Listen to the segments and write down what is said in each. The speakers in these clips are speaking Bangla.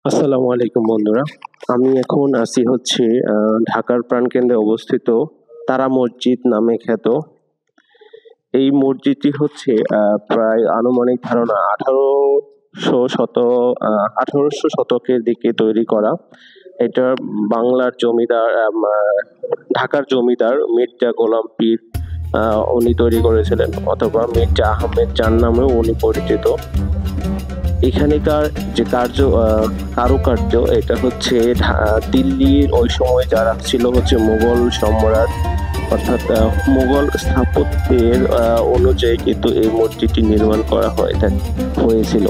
আসসালামু আলাইকুম বন্ধুরা। আমি এখন আছি হচ্ছে ঢাকার প্রাণকেন্দ্রে অবস্থিত তারা মসজিদ নামে খ্যাত। এই মসজিদটি হচ্ছে প্রায় আনুমানিক ধারণা 1800 শতকের দিকে তৈরি করা। এটা বাংলার জমিদার ঢাকার জমিদার মির্জা গোলাম পীর উনি তৈরি করেছিলেন, অথবা মির্জা আহমেদ চাঁদ নামেও উনি পরিচিত। এখানকার যে কারুকার্য, এটা হচ্ছে দিল্লির ওই সময় যারা ছিল হচ্ছে মুঘল সম্রাট, অর্থাৎ মুঘল স্থাপত্যের অনুযায়ী কিন্তু এই মসজিদটি নির্মাণ করা হয়েছিল।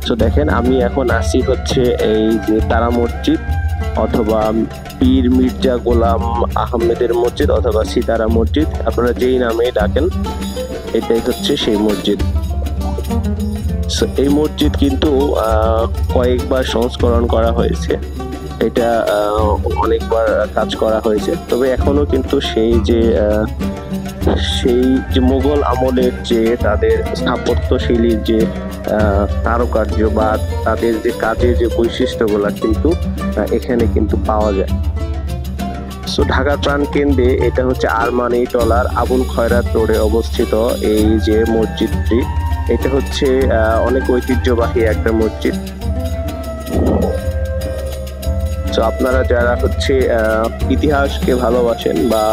তো দেখেন, আমি এখন আসি হচ্ছে এই যে তারা মসজিদ, অথবা পীর মির্জা গোলাম আহমেদের মসজিদ, অথবা সিতারা মসজিদ, আপনারা যেই নামে ডাকেন, এটাই হচ্ছে সেই মসজিদ। এই মসজিদ কিন্তু কয়েকবার সংস্করণ করা হয়েছে, এটা অনেকবার কাজ করা হয়েছে, তবে এখনো কিন্তু সেই যে মুঘল আমলের যে তাদের স্থাপত্যশৈলীর যে কারুকার্য বা তাদের যে কাজের যে বৈশিষ্ট্যগুলো কিন্তু এখানে কিন্তু পাওয়া যায়। ঢাকার প্রাণকেন্দ্রে এটা হচ্ছে আরমানিটোলার আবুল খয়রাত রোডে অবস্থিত এই যে মসজিদটি। এটা হচ্ছে অনেক ঐতিহ্যবাহী একটা মসজিদ। তো আপনারা যারা হচ্ছে ইতিহাসকে ভালোবাসেন বা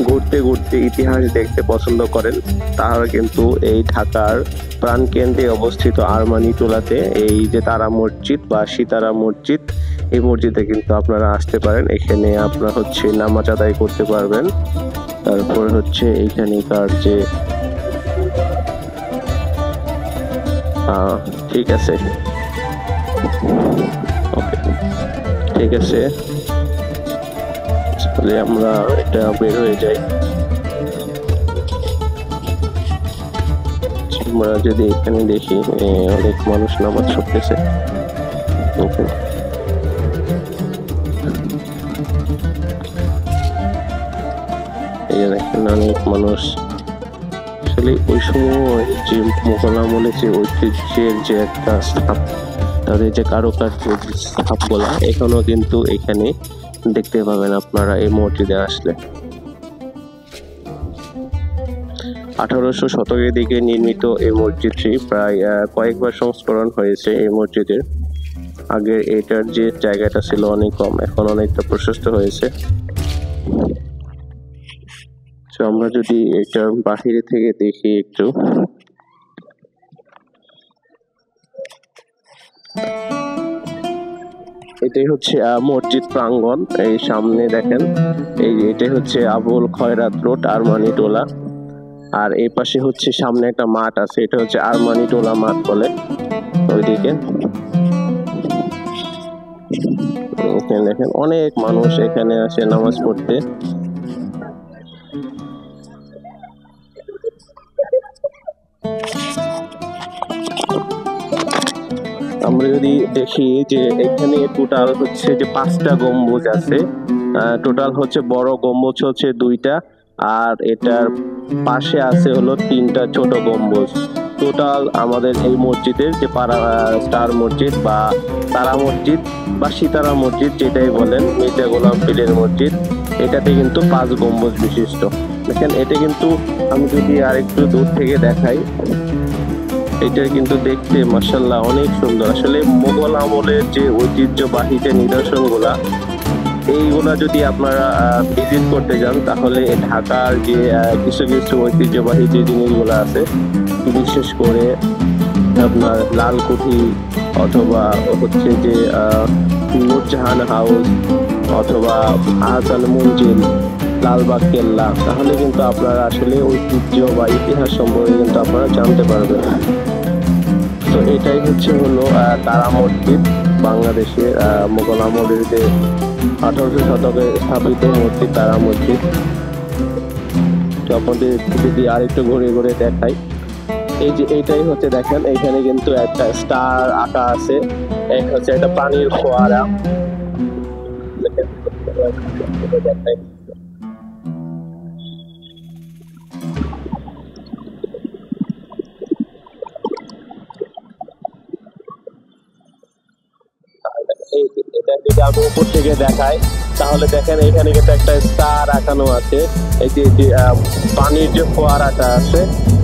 ঘুরতে ঘুরতে ইতিহাস দেখতে পছন্দ করেন, তারা কিন্তু এই ঢাকার প্রাণকেন্দ্রে অবস্থিত আরমানিটোলাতে এই যে তারা মসজিদ বা সিতারা মসজিদ, এই মসজিদে কিন্তু আপনারা আসতে পারেন। এখানে আপনারা হচ্ছে নামাজ আদায় করতে পারবেন। তারপর হচ্ছে এইখানকার যে ঠিক আছে, ওকে, ঠিক আছে, তাহলে আমরা এটা বের হয়ে যাই। আমরা যদি এখানে দেখি অনেক মানুষ নামাজ পড়তেছে। ওকে, এই দেখেন অনেক মানুষ। আসলে ওই সময় যে মুঘল আমলে যে ঐতিহ্যের যে একটা স্থাপ, তাদের যে কারুকার্য স্থাপগুলা এখনো কিন্তু এখানে দেখতে পাবেন আপনারা এই মসজিদে আসলে। 1800 শতকের দিকে নির্মিত এই মসজিদটি প্রায় কয়েকবার সংস্করণ হয়েছে এই মসজিদের। আগে এটার যে জায়গাটা ছিল অনেক কম, এখন অনেকটা প্রশস্ত হয়েছে। আমরা যদি এটার বাহিরে থেকে দেখি একটু, এটাই হচ্ছে মসজিদ প্রাঙ্গণ। এই সামনে দেখেন, এটাই হচ্ছে আবুল খয়রাত রোড আরমানিটোলা, আর এই পাশে হচ্ছে সামনে একটা মাঠ আছে, এটা হচ্ছে আরমানিটোলা মাঠ বলে। ওইদিকে দেখেন অনেক মানুষ এখানে আসে নামাজ পড়তে। আমরা যদি দেখি যে এখানে টোটাল হচ্ছে যে 5টা গম্বুজ আছে। টোটাল হচ্ছে বড় গম্বুজ হচ্ছে 2টা, আর এটার পাশে আছে হলো 3টা ছোট গম্বুজ। টোটাল আমাদের এই মসজিদের যে স্টার মসজিদ বা তারা মসজিদ বা সিতারা মসজিদ, যেটাই বলেন, মির্জা গোলাম পীরের মসজিদ, এটাতে কিন্তু 5 গম্বুজ বিশিষ্ট। দেখেন, এটা কিন্তু আমি যদি আর একটু দূর থেকে দেখাই, এটা কিন্তু দেখতে মাশাআল্লাহ অনেক সুন্দর। আসলে মুঘল আমলের যে ঐতিহ্যবাহী যে নিদর্শনগুলা, এইগুলা যদি আপনারা ভিজিট করতে যান, তাহলে ঢাকার যে কিছু কিছু ঐতিহ্যবাহী যে জিনিসগুলো আছে, বিশেষ করে আপনার লালকুঠি, অথবা হচ্ছে যে নূরজাহান হাউস, অথবা আহসান মঞ্জিল, লালবাগ কেল্লা, তাহলে কিন্তু আপনারা আসলে ঐতিহ্য বা ইতিহাস সম্পর্কে কিন্তু আপনারা জানতে পারবেন। তো এটাই হচ্ছে হলো তারা মসজিদ, বাংলাদেশের মুঘল আমলের যে 1800 শতকে স্থাপিত মসজিদ, তারা মসজিদ। তো আপনাদের যদি আরেকটু ঘুরে ঘুরে দেখাই, এই যে এইটাই হচ্ছে দেখেন, এইখানে কিন্তু একটা স্টার আঁকা আছে, এক হচ্ছে একটা পানির ফোয়ারা। দেখাই, এই যে, এটা যদি আমি উপর থেকে দেখাই তাহলে দেখেন এখানে কিন্তু একটা স্টার আঁকানো আছে। এই যে পানির যে ফোয়ারাটা আছে,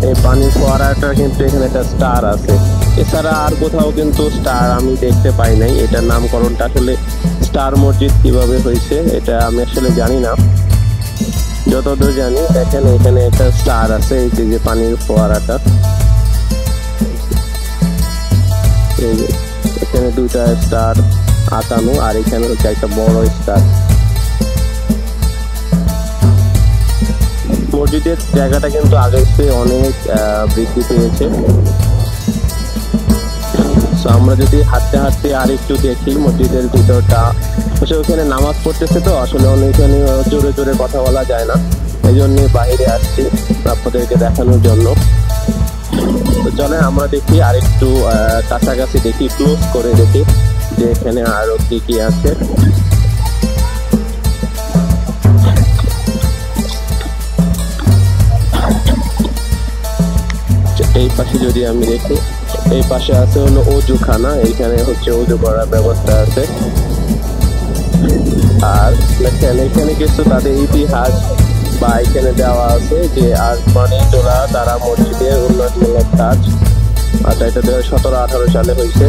এই পানির ফোয়ারাটা কিন্তু এখানে একটা স্টার আছে। এছাড়া আর কোথাও কিন্তু স্টার আমি দেখতে পাই নাই। এটার নামকরণটা আসলে স্টার মসজিদ কিভাবে হয়েছে এটা আমি আসলে জানি না। যতদূর জানি দেখেন এখানে একটা স্টার আছে, এই যে পানির ফোয়ারাটা, এই যে এখানে দুইটা স্টার আঁকানো, আর এখানে হচ্ছে একটা বড় স্টার। মসজিদের জায়গাটা কিন্তু আগের চেয়ে অনেক বৃদ্ধি পেয়েছে। আমরা যদি হাঁটতে হাঁটতে আর একটু দেখি মসজিদের ভিতরটা, ওখানে নামাজ পড়তেছে তো আসলে অনেকখানি জোরে জোরে কথা বলা যায় না, এই জন্য বাইরে আসছি আপনাদেরকে দেখানোর জন্য। তো চলে আমরা দেখি আর একটু কাছাকাছি দেখি, ক্লোজ করে দেখি যে এখানে আরো কি কি আছে। এই পাশে যদি আমি দেখি, এই পাশে আছে হলো অজুখানা, এইখানে হচ্ছে অজু করার ব্যবস্থা আছে। আর দেখেন এখানে কিছু তাদের ইতিহাস বা এখানে দেওয়া আছে যে আসমানি তোলা তারা মসজিদের উন্নয়নমূলক কাজ। আচ্ছা, এটা 2017-18 সালে হয়েছে।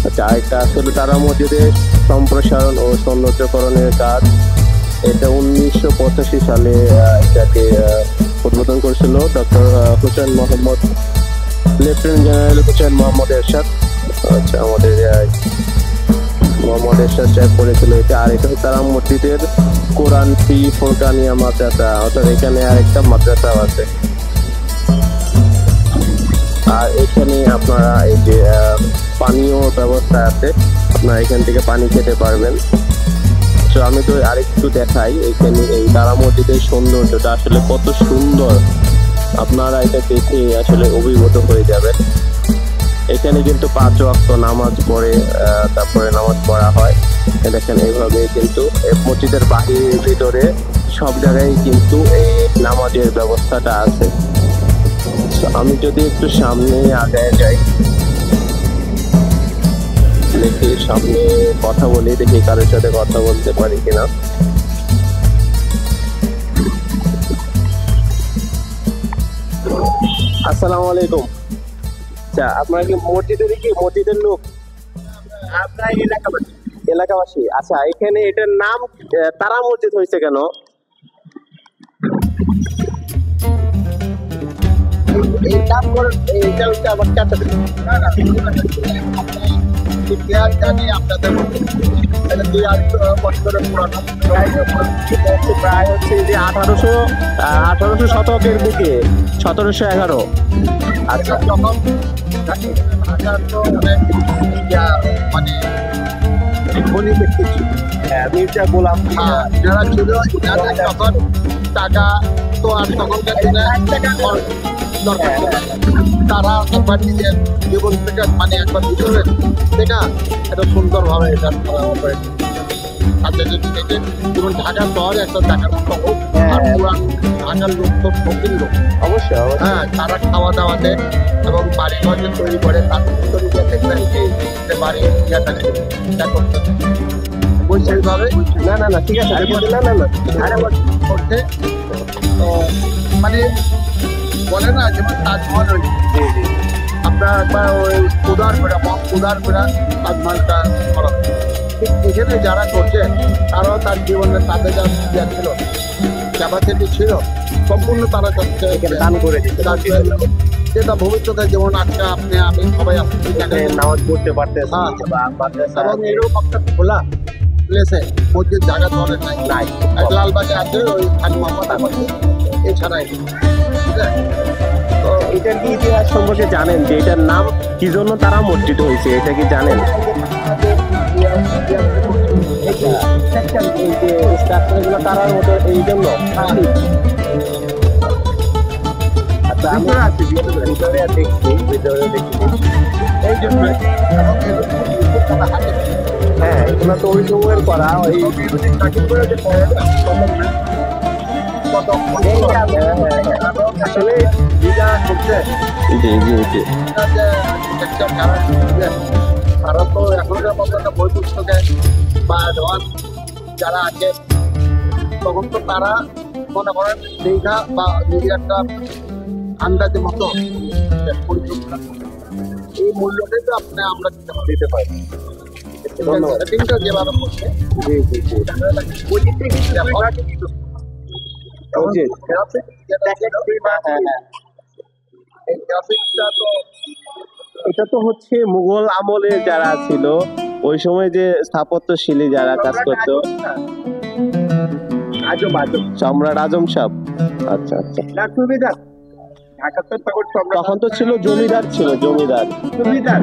আচ্ছা, আরেকটা আসলে তারা মসজিদের সম্প্রসারণ ও সৌন্দর্যকরণের কাজ, এটা 1985 সালে এটাকে উদ্বোধন করেছিল doctor Hussain Muhammad, lieutenant general Hussain Muhammad Ershad. আচ্ছা, আমাদের মোহাম্মদ এরশাদ সাহেব করেছিল এটা। আর এটা তারা মসজিদের কোরআন ফি ফোরকানিয়া মাদ্রাসা, অর্থাৎ এখানে আরেকটা মাদ্রাসাও আছে। আর এখানে আপনারা এই যে পানীয় ব্যবস্থা আছে, আপনারা এখান থেকে পানি খেতে পারবেন। তো আমি তো আরেকটু দেখাই এখানে এই তারা মসজিদের সৌন্দর্যটা আসলে কত সুন্দর, আপনারা এটা দেখে আসলে অভিভূত হয়ে যাবেন। এখানে কিন্তু 5 ওয়াক্ত নামাজ পড়ে, তারপরে নামাজ পড়া হয়। দেখেন এইভাবে কিন্তু মসজিদের বাহিরের ভিতরে সব জায়গায় কিন্তু এই নামাজের ব্যবস্থাটা আছে। আমি যদি একটু সামনে আগায় যাই, দেখি সামনে কথা বলি, দেখি কারোর সাথে কথা বলতে পারি কিনা। আসসালামু আলাইকুম। আচ্ছা, আপনার কি মসজিদের লোক? আপনার এলাকাবাসী। আচ্ছা, এখানে এটার নাম তারা মসজিদ হয়েছে কেন? এই নাম করে এইটা হচ্ছে আমার চাচা। ইতিহাস জানি আপনাদের প্রায় হচ্ছে যে 1800 শতকের দিকে, 1711। আচ্ছা, যখন মানে ধনী ব্যক্তি ছিল, মির্জা গোলাম যারা ছিল, তখন টাকা তো আর তখনকার দিনে দরকার, তারা একবার নিজের জীবন থেকে মানে একবার ভিতরে দেখা এটা সুন্দরভাবে এটা করা হবে। যেমন ঢাকা শহরে একটা টাকার মতো হোক, আর পুরান ঢাকার লোক তো ফকির লোক অবশ্যই, হ্যাঁ, তারা খাওয়া দাওয়া দেয় এবং বাড়ি ঘর যে তৈরি করে তার ভিতরে দেখবেন যে বাড়ি করতে বৈশাখীভাবে না ঠিক আছে, করতে মানে বলে না যেমন তাজমহল রয়েছে, আপনার একবার ওই উদার করে তাজমহলটা করা। ঠিক এখানে যারা করছে তারাও তার জীবনে তাদের যা ছিল, ক্যাপাসিটি ছিল, সম্পূর্ণ তারা দান করে দিচ্ছে। যেটা ভবিষ্যতে যেমন আজকে আপনি আমি সবাই নামাজ পড়তে পারতেছে, এবং এরকম একটা খোলা প্লেসে মসজিদ জায়গা তো অনেক নাই। লালবাগে আছে ওই খান মোহাম্মদ, এছাড়াই তো এটার কি ইতিহাস সম্পর্কে জানেন যে এটার নাম কি জন্য তারা মসজিদ হয়েছে, এটা কি জানেন? তারার মতো এই জন্য। আচ্ছা, আমরা আছি ভিতরে দেখছি, এই জন্য হ্যাঁ, এগুলো তো ওই সময়ের করা, ওই আসলে জি জি জি তারা তো এখনকার মতো একটা বই পুস্তকে বা জওয়ান যারা আছে তখন তো তারা মনে করেন দীঘা বা নিজের একটা আন্দাজের মতো পরিকল্পনা করে। এই মূল্যটাই তো আমরা দিতে পারি। ধন্যবাদ। সেটিংটা যেভাবে করছে জি জি জি ওই দিক থেকে কিন্তু গ্রাফিক জি। যেটা ছিল, এই গ্রাফিকটা তো এটা তো হচ্ছে মুঘল আমলে যারা ছিল ওই সময় যে স্থাপত্যশৈলী যারা কাজ করতো, আজব আজব সম্রাট আজম সাহেব। আচ্ছা আচ্ছা, না সুবিধা ঢাকা তো তখন তখন তো ছিল জমিদার, ছিল জমিদার। সুবিধা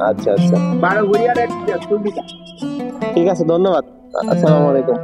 আচ্ছা আচ্ছা, 12 ঘড়িয়ার এক সুবিধা। ঠিক আছে, ধন্যবাদ। আসসালামু আলাইকুম।